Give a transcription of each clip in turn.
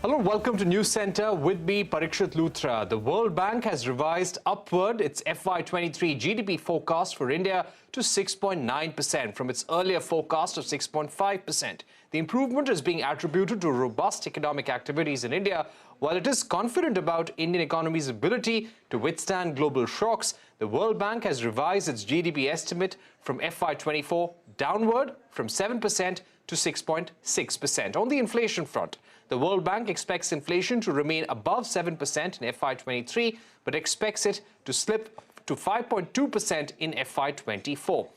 Hello, welcome to News Center with me, Parikshit Luthra. The World Bank has revised upward its FY23 GDP forecast for India to 6.9% from its earlier forecast of 6.5%. The improvement is being attributed to robust economic activities in India. While it is confident about Indian economy's ability to withstand global shocks, the World Bank has revised its GDP estimate from FY24 downward from 7% to 6.6%. On the inflation front, the World Bank expects inflation to remain above 7% in FY23, but expects it to slip to 5.2% in FY24.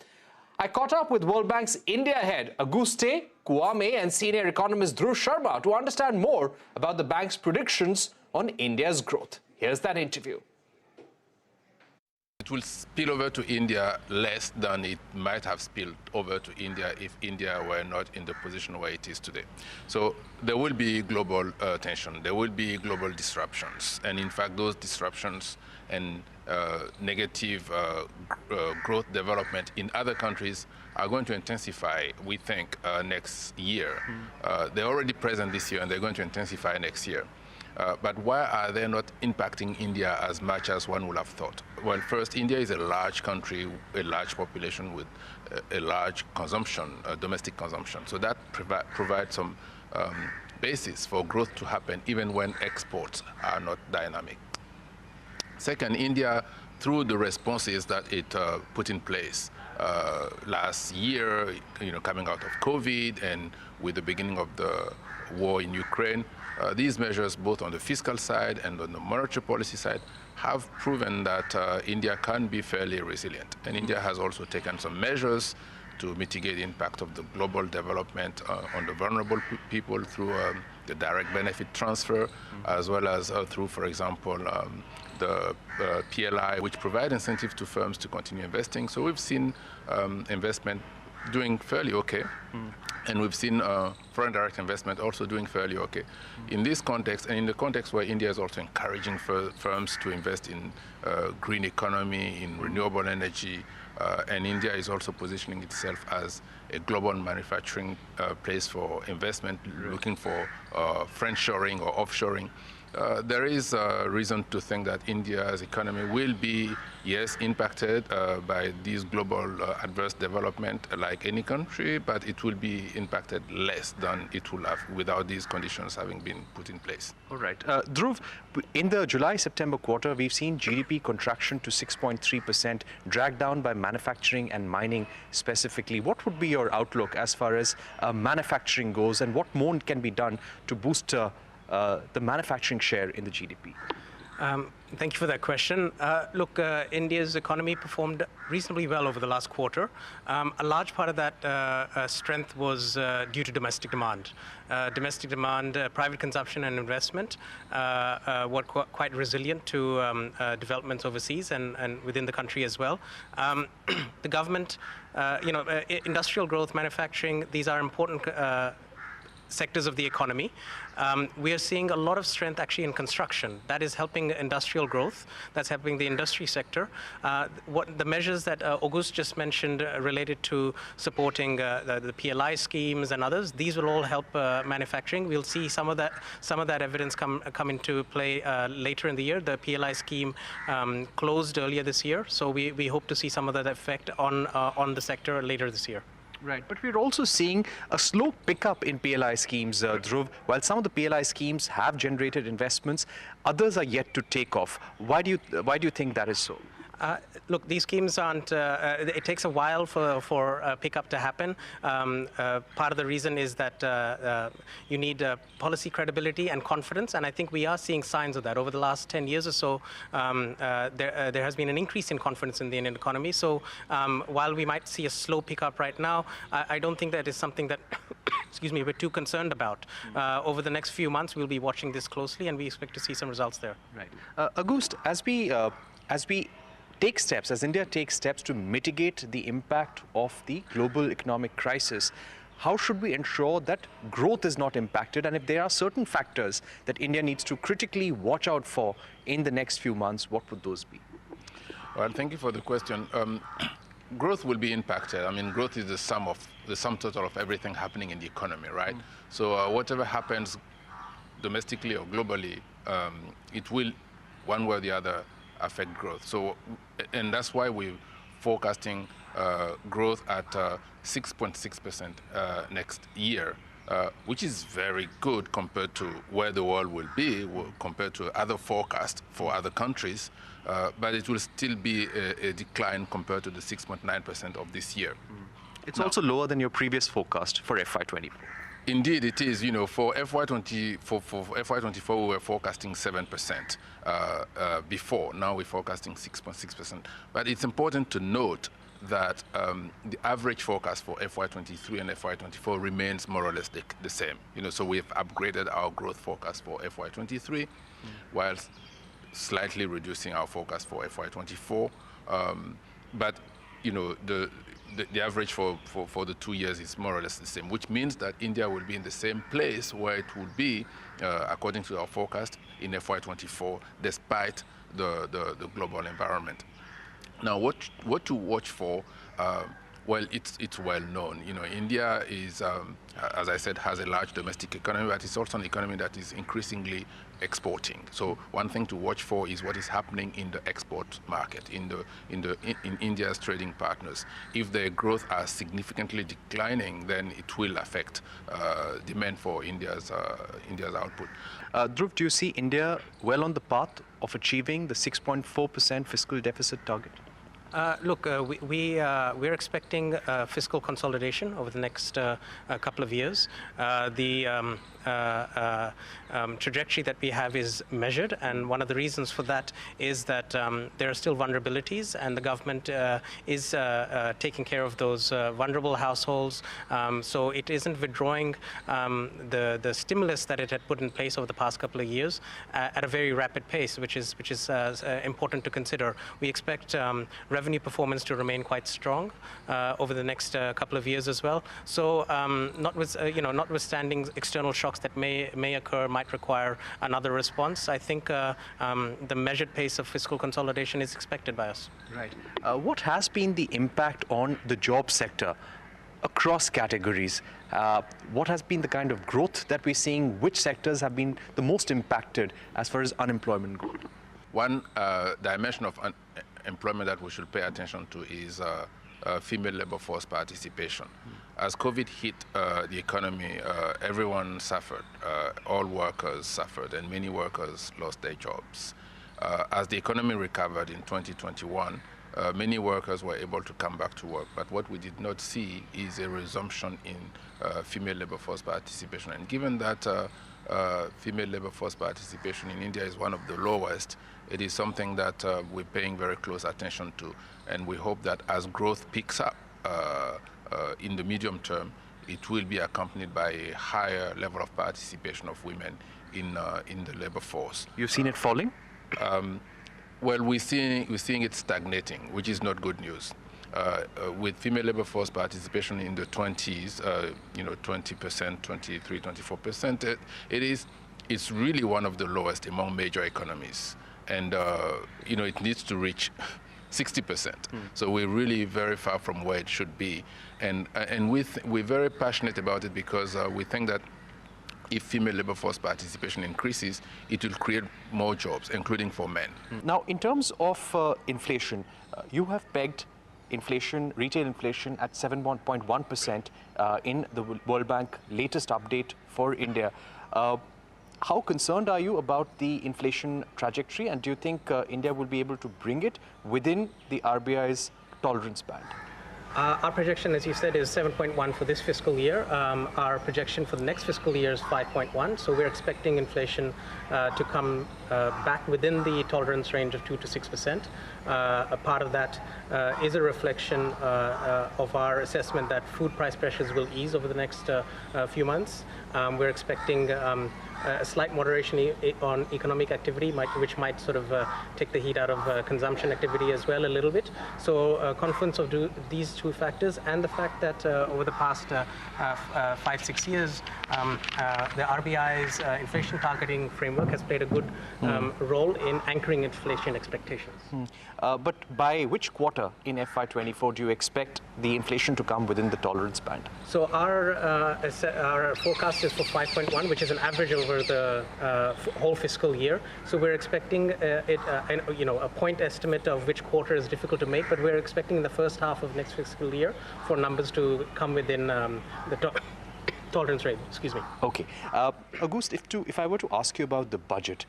I caught up with World Bank's India head, Auguste Kwame, and senior economist Dhruv Sharma to understand more about the bank's predictions on India's growth. Here's that interview. It will spill over to India less than it might have spilled over to India if India were not in the position where it is today. So there will be global tension, there will be global disruptions, and in fact those disruptions and negative growth development in other countries are going to intensify, we think, next year. They're already present this year and they're going to intensify next year. But why are they not impacting India as much as one would have thought? Well, first, India is a large country, a large population with a large consumption, domestic consumption. So that provides some basis for growth to happen even when exports are not dynamic. Second, India, through the responses that it put in place last year, coming out of COVID and with the beginning of the war in Ukraine, these measures, both on the fiscal side and on the monetary policy side, have proven that India can be fairly resilient. And India has also taken some measures to mitigate the impact of the global development on the vulnerable people through the direct benefit transfer, as well as through, for example, the PLI, which provide incentive to firms to continue investing. So we've seen investment doing fairly okay. And we've seen foreign direct investment also doing fairly okay. In this context, and in the context where India is also encouraging firms to invest in green economy, in renewable energy, and India is also positioning itself as a global manufacturing place for investment, looking for friendshoring or offshoring. There is a reason to think that India's economy will be, yes, impacted by these global adverse development like any country, but it will be impacted less than it will have without these conditions having been put in place. All right. Dhruv, in the July-September quarter, we've seen GDP contraction to 6.3%, dragged down by manufacturing and mining specifically. What would be your outlook as far as manufacturing goes, and what more can be done to boost the manufacturing share in the GDP? Thank you for that question. Look, India's economy performed reasonably well over the last quarter. A large part of that strength was due to domestic demand. Domestic demand, private consumption and investment were quite resilient to developments overseas and within the country as well. The government, industrial growth, manufacturing, these are important sectors of the economy. We are seeing a lot of strength actually in construction. That is helping industrial growth. That's helping the industry sector. What the measures that Auguste just mentioned related to supporting the PLI schemes and others, these will all help manufacturing. We'll see some of that evidence come into play later in the year. The PLI scheme closed earlier this year, so we hope to see some of that effect on the sector later this year. Right, but we're also seeing a slow pickup in PLI schemes, Dhruv. While some of the PLI schemes have generated investments, others are yet to take off. Why do you think that is so? Look, these schemes aren't, it takes a while for a pickup to happen. Part of the reason is that you need policy credibility and confidence, and I think we are seeing signs of that. Over the last 10 years or so, there has been an increase in confidence in the Indian economy. So while we might see a slow pickup right now, I don't think that is something that excuse me, we're too concerned about. Over the next few months, we'll be watching this closely, and we expect to see some results there. Right. Auguste, as we take steps, as India takes steps to mitigate the impact of the global economic crisis, how should we ensure that growth is not impacted? And if there are certain factors that India needs to critically watch out for in the next few months, what would those be? Well, thank you for the question. Growth will be impacted. I mean, growth is the sum total of everything happening in the economy, right? So whatever happens domestically or globally, it will, one way or the other, affect growth. So, and that's why we're forecasting growth at 6.6% next year, which is very good compared to where the world will be, compared to other forecasts for other countries, but it will still be a decline compared to the 6.9% of this year. It's also lower than your previous forecast for FY24. Indeed, it is. You know, for FY24, we were forecasting 7% before. Now we're forecasting 6.6%. But it's important to note that the average forecast for FY23 and FY24 remains more or less the same. You know, so we've upgraded our growth forecast for FY23, whilst slightly reducing our forecast for FY24. But you know, the average for the 2 years is more or less the same, which means that India will be in the same place where it would be, according to our forecast, in FY24, despite the global environment. Now, what to watch for? Well, it's well known. You know, India is, as I said, has a large domestic economy, but it's also an economy that is increasingly exporting. So one thing to watch for is what is happening in the export market, in India's trading partners. If their growth are significantly declining, then it will affect demand for India's output. Dhruv, do you see India well on the path of achieving the 6.4% fiscal deficit target? Look, we're expecting fiscal consolidation over the next couple of years. The trajectory that we have is measured, and one of the reasons for that is that there are still vulnerabilities, and the government is taking care of those vulnerable households. So it isn't withdrawing the stimulus that it had put in place over the past couple of years at a very rapid pace, which is important to consider. We expect revenue performance to remain quite strong over the next couple of years as well. So, notwithstanding external shocks that may occur, might require another response, I think the measured pace of fiscal consolidation is expected by us. Right. What has been the impact on the job sector across categories? What has been the kind of growth that we're seeing? Which sectors have been the most impacted as far as unemployment goes? One dimension of employment that we should pay attention to is female labor force participation. As COVID hit the economy, everyone suffered. All workers suffered, and many workers lost their jobs. As the economy recovered in 2021, many workers were able to come back to work, but what we did not see is a resumption in female labor force participation. And given that female labor force participation in India is one of the lowest, it is something that we're paying very close attention to, and we hope that as growth picks up in the medium term, it will be accompanied by a higher level of participation of women in the labor force. You've seen it falling? Well, we're seeing it stagnating, which is not good news. With female labor force participation in the 20s, 20%, 23, 24%, it's really one of the lowest among major economies. And, it needs to reach 60%. So we're really very far from where it should be. And we're very passionate about it because we think that if female labor force participation increases, it will create more jobs, including for men. Now, in terms of inflation, you have pegged inflation, retail inflation at 7.1% in the World Bank latest update for India. How concerned are you about the inflation trajectory, and do you think India will be able to bring it within the RBI's tolerance band? Our projection, as you said, is 7.1 for this fiscal year. Our projection for the next fiscal year is 5.1. So we're expecting inflation to come back within the tolerance range of 2 to 6%. A part of that is a reflection of our assessment that food price pressures will ease over the next few months. We're expecting a slight moderation on economic activity, which might sort of take the heat out of consumption activity as well a little bit. So confluence of these two factors and the fact that over the past 5-6 years, The RBI's inflation targeting framework has played a good role in anchoring inflation expectations. But by which quarter in FY24 do you expect the inflation to come within the tolerance band? So our forecast is for 5.1, which is an average over the whole fiscal year. So we're expecting a point estimate of which quarter is difficult to make, but we're expecting in the first half of next fiscal year for numbers to come within the tolerance rate. Excuse me. Okay. Auguste, if I were to ask you about the budget,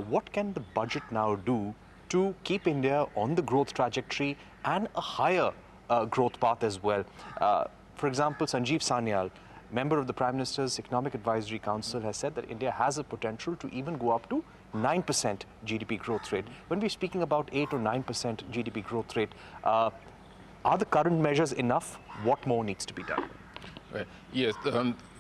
what can the budget now do to keep India on the growth trajectory and a higher growth path as well? For example, Sanjeev Sanyal, member of the Prime Minister's Economic Advisory Council, has said that India has a potential to even go up to 9% GDP growth rate. When we're speaking about 8 or 9% GDP growth rate, are the current measures enough? What more needs to be done? Yes,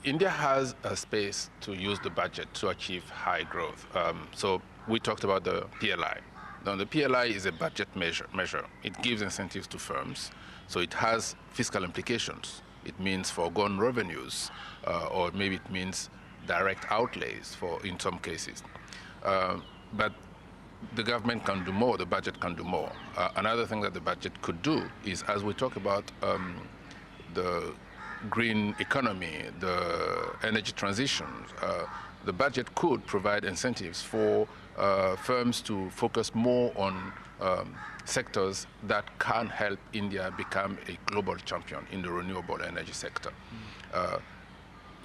India has a space to use the budget to achieve high growth. So we talked about the PLI. Now, the PLI is a budget measure. It gives incentives to firms, so it has fiscal implications. It means foregone revenues, or maybe it means direct outlays in some cases. But the government can do more, the budget can do more. Another thing that the budget could do is, as we talk about the green economy, the energy transition, the budget could provide incentives for firms to focus more on sectors that can help India become a global champion in the renewable energy sector.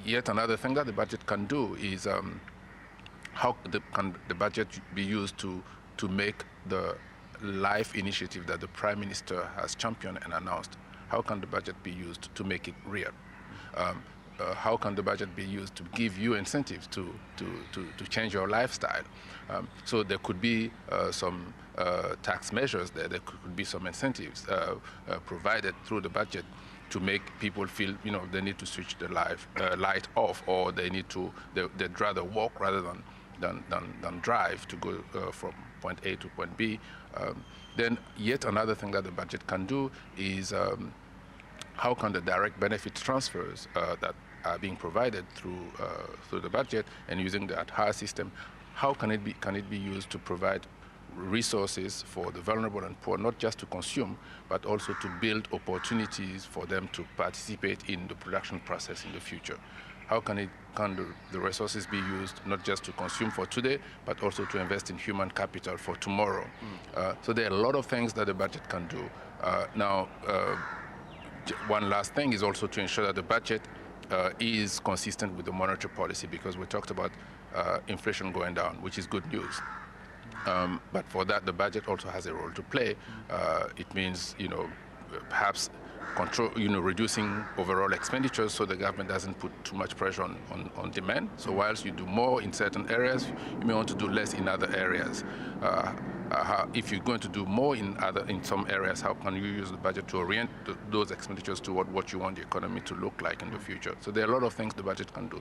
Yet another thing that the budget can do is how can the budget be used to make the LIFE initiative that the Prime Minister has championed and announced, how can the budget be used to make it real? How can the budget be used to give you incentives to change your lifestyle? So there could be some tax measures there. There could be some incentives provided through the budget to make people feel, they need to switch the light off, or they'd rather walk rather than drive to go from point A to point B. Then yet another thing that the budget can do is how can the direct benefit transfers that are being provided through the budget and using the ADHA system, how can it be used to provide resources for the vulnerable and poor, not just to consume, but also to build opportunities for them to participate in the production process in the future? How can the resources be used not just to consume for today, but also to invest in human capital for tomorrow? So there are a lot of things that the budget can do. Now, one last thing is also to ensure that the budget is consistent with the monetary policy, because we talked about inflation going down, which is good news. But for that, the budget also has a role to play. It means, perhaps reducing overall expenditures so the government doesn't put too much pressure on demand. So whilst you do more in certain areas, you may want to do less in other areas. If you're going to do more in some areas, how can you use the budget to orient those expenditures toward what you want the economy to look like in the future? So there are a lot of things the budget can do.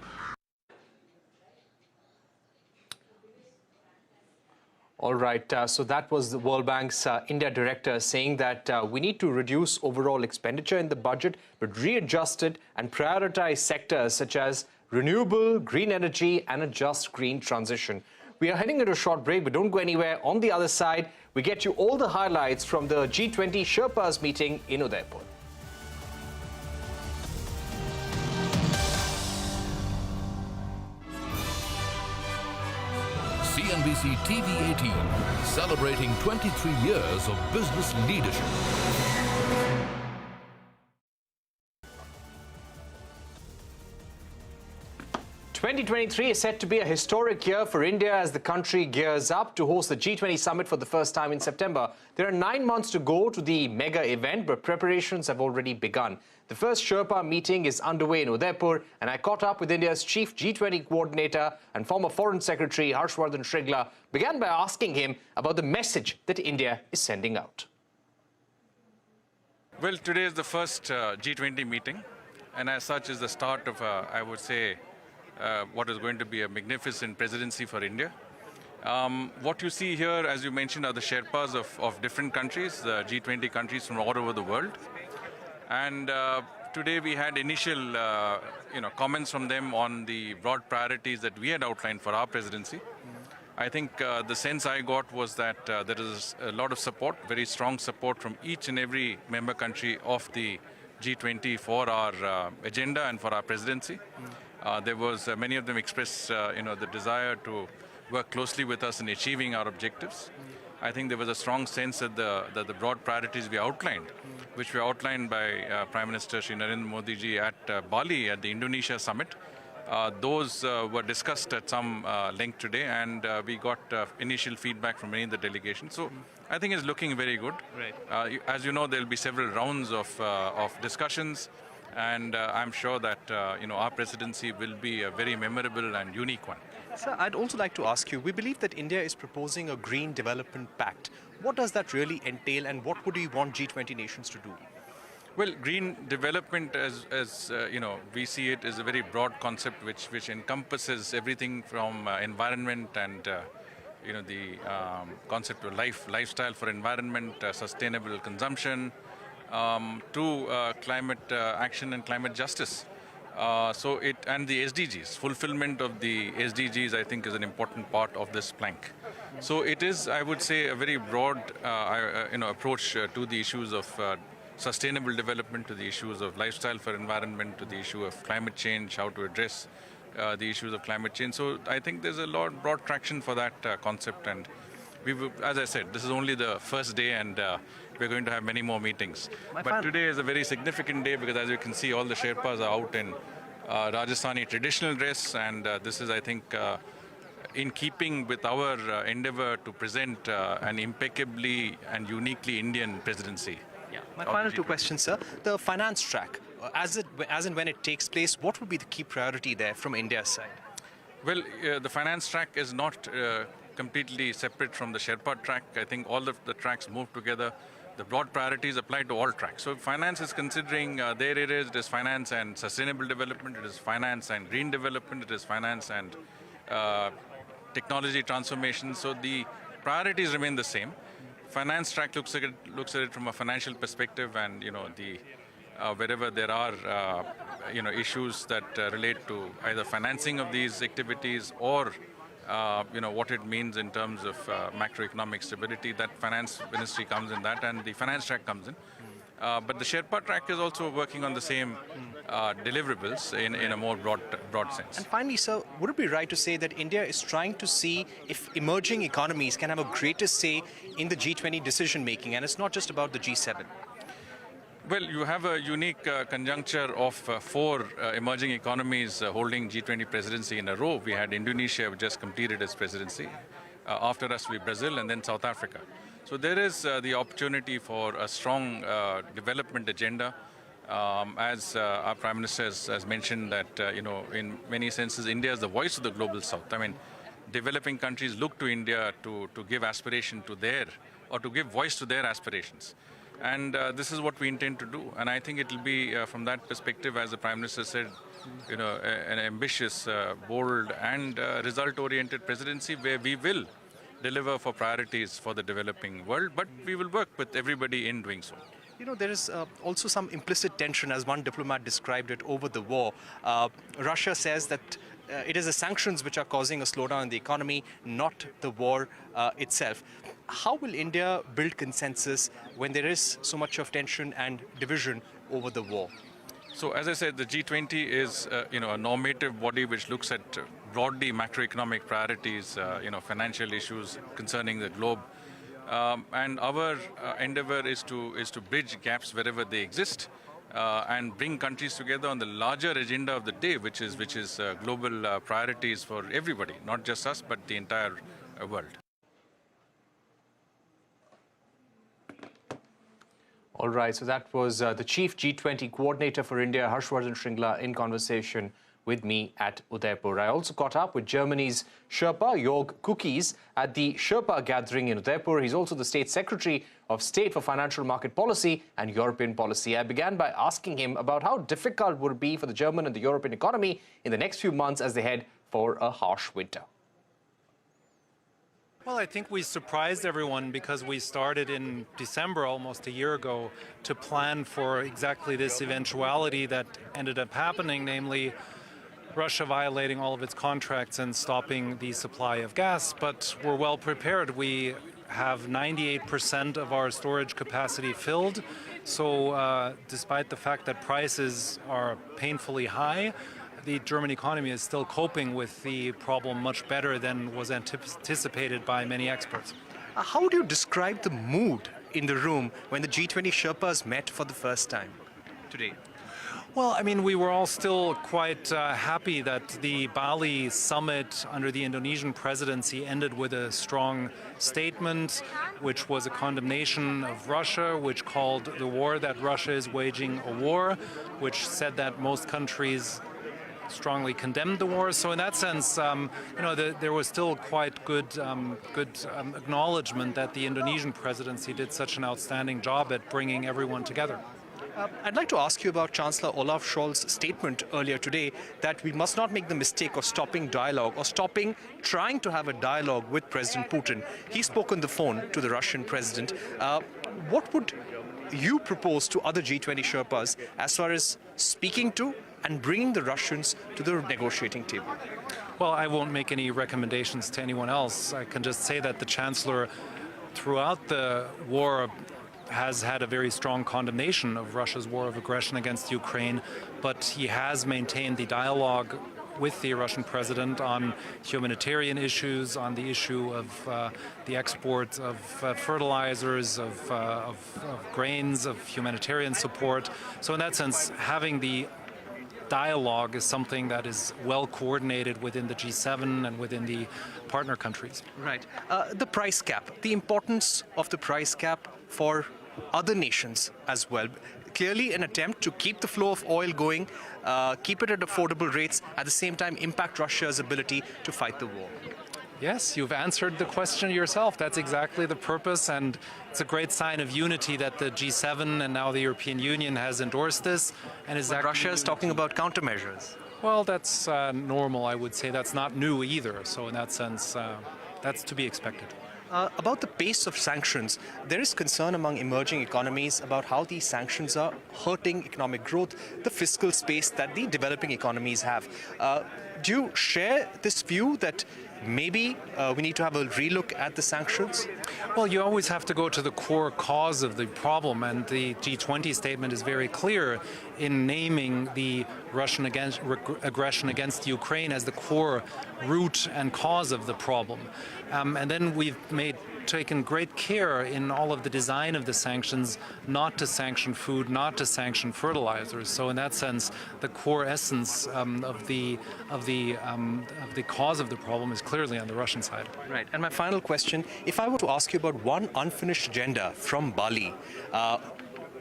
All right, so that was the World Bank's India director saying that we need to reduce overall expenditure in the budget, but readjust it and prioritize sectors such as renewable, green energy, and a just green transition. We are heading into a short break, but don't go anywhere. On the other side, we get you all the highlights from the G20 Sherpas meeting in Udaipur. CNBC-TV18, celebrating 23 years of business leadership. 2023 is set to be a historic year for India as the country gears up to host the G20 summit for the first time in September. There are 9 months to go to the mega event, but preparations have already begun. The first Sherpa meeting is underway in Udaipur, and I caught up with India's chief G20 coordinator and former Foreign Secretary Harshvardhan Shringla, began by asking him about the message that India is sending out. Well, today is the first G20 meeting, and as such is the start of, I would say, what is going to be a magnificent presidency for India. What you see here, as you mentioned, are the Sherpas of different countries, G20 countries from all over the world. And today we had initial comments from them on the broad priorities that we had outlined for our presidency. I think the sense I got was that there is a lot of support, very strong support from each and every member country of the G20 for our agenda and for our presidency. There was many of them expressed the desire to work closely with us in achieving our objectives. I think there was a strong sense that the broad priorities we outlined, which were outlined by Prime Minister Shri Narendra Modi ji at Bali at the Indonesia summit, those were discussed at some length today, and we got initial feedback from many of the delegations. So I think it's looking very good. Right. As you know, there will be several rounds of discussions, and I'm sure that our presidency will be a very memorable and unique one. Sir, I'd also like to ask you, we believe that India is proposing a Green Development Pact. What does that really entail, and what would we want G20 nations to do? Well, green development, as we see it, is a very broad concept which encompasses everything from environment and the concept of lifestyle for environment, sustainable consumption, to climate action and climate justice. And the SDGs, fulfillment of the SDGs, I think, is an important part of this plank. So it is, I would say, a very broad approach to the issues of sustainable development, to the issues of lifestyle for environment, to the issue of climate change, how to address the issues of climate change. So I think there's a lot broad traction for that concept, and as I said, this is only the first day, and we're going to have many more meetings. But today is a very significant day because, as you can see, all the Sherpas are out in Rajasthani traditional dress, and this is, I think, in keeping with our endeavor to present an impeccably and uniquely Indian presidency. My final two questions, sir. The finance track, as and when it takes place, what would be the key priority there from India's side? Well, the finance track is not completely separate from the Sherpa track. I think all of the tracks move together. The broad priorities apply to all tracks. So finance is considering their areas. It is finance and sustainable development. It is finance and green development. It is finance and technology transformation. So the priorities remain the same. Finance track looks at it from a financial perspective, and wherever there are issues that relate to either financing of these activities or what it means in terms of macroeconomic stability, that finance ministry comes in that, and the finance track comes in. But the Sherpa track is also working on the same deliverables in a more broad sense. And finally, sir, would it be right to say that India is trying to see if emerging economies can have a greater say in the G20 decision-making, and it's not just about the G7? Well, you have a unique conjuncture of four emerging economies holding G20 presidency in a row. We had Indonesia, which just completed its presidency. After us, we Brazil, and then South Africa. So there is the opportunity for a strong development agenda. As our Prime Minister has mentioned that, in many senses, India is the voice of the global South. I mean, developing countries look to India to give aspiration to to give voice to their aspirations. And this is what we intend to do. And I think it will be, from that perspective, as the Prime Minister said, an ambitious, bold and result-oriented presidency where we will deliver for priorities for the developing world, but we will work with everybody in doing so. There is also some implicit tension, as one diplomat described it, over the war. Russia says that it is the sanctions which are causing a slowdown in the economy, not the war itself. How will India build consensus when there is so much of tension and division over the war? So, as I said, the G20 is, a normative body which looks at broadly macroeconomic priorities, financial issues concerning the globe. And our endeavor is to bridge gaps wherever they exist and bring countries together on the larger agenda of the day, which is global priorities for everybody, not just us, but the entire world. All right, so that was the Chief G20 Coordinator for India, Harshvardhan Shringla, in conversation with me at Udaipur. I also caught up with Germany's Sherpa, Jörg Kukies, at the Sherpa gathering in Udaipur. He's also the State Secretary of State for Financial Market Policy and European Policy. I began by asking him about how difficult would it be for the German and the European economy in the next few months as they head for a harsh winter. Well, I think we surprised everyone because we started in December, almost a year ago, to plan for exactly this eventuality that ended up happening, namely Russia violating all of its contracts and stopping the supply of gas. But we're well prepared. We have 98% of our storage capacity filled. So despite the fact that prices are painfully high, the German economy is still coping with the problem much better than was anticipated by many experts. How would you describe the mood in the room when the G20 Sherpas met for the first time today? Well, I mean, we were all still quite happy that the Bali summit under the Indonesian presidency ended with a strong statement, which was a condemnation of Russia, which called the war that Russia is waging a war, which said that most countries strongly condemned the war. So in that sense, there was still quite good acknowledgement that the Indonesian presidency did such an outstanding job at bringing everyone together. I'd like to ask you about Chancellor Olaf Scholz's statement earlier today that we must not make the mistake of stopping dialogue or stopping trying to have a dialogue with President Putin. He spoke on the phone to the Russian president. What would you propose to other G20 Sherpas as far as speaking to and bringing the Russians to the negotiating table? Well, I won't make any recommendations to anyone else. I can just say that the Chancellor, throughout the war, has had a very strong condemnation of Russia's war of aggression against Ukraine, but he has maintained the dialogue with the Russian president on humanitarian issues, on the issue of the export of fertilizers, of grains, of humanitarian support. So in that sense, having the dialogue is something that is well coordinated within the G7 and within the partner countries. Right. The price cap, the importance of the price cap for other nations as well. Clearly an attempt to keep the flow of oil going, keep it at affordable rates, at the same time impact Russia's ability to fight the war. Yes, you've answered the question yourself. That's exactly the purpose, and it's a great sign of unity that the G7 and now the European Union has endorsed this. And But Russia is talking about countermeasures. Well, that's normal, I would say. That's not new either. So in that sense, that's to be expected. About the pace of sanctions, there is concern among emerging economies about how these sanctions are hurting economic growth, the fiscal space that the developing economies have. Do you share this view that maybe we need to have a relook at the sanctions? Well, you always have to go to the core cause of the problem, and the G20 statement is very clear in naming the Russian aggression against Ukraine as the core root and cause of the problem. And then we've taken great care in all of the design of the sanctions not to sanction food, not to sanction fertilizers. So in that sense, the core essence of the cause of the problem is clearly on the Russian side. Right. And my final question, if I were to ask you about one unfinished agenda from Bali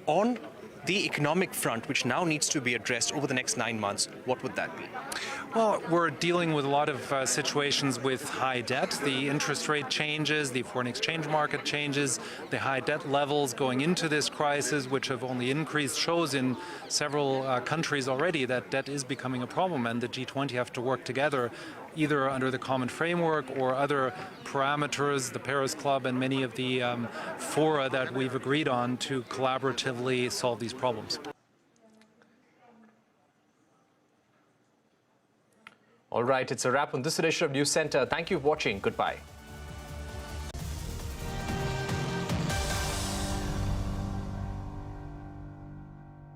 on the economic front, which now needs to be addressed over the next 9 months, what would that be? Well, we're dealing with a lot of situations with high debt. The interest rate changes, the foreign exchange market changes, the high debt levels going into this crisis, which have only increased, shows in several countries already that debt is becoming a problem, and the G20 have to work together either under the common framework or other parameters, the Paris Club and many of the fora that we've agreed on to collaboratively solve these problems. All right, it's a wrap on this edition of News Center. Thank you for watching. Goodbye.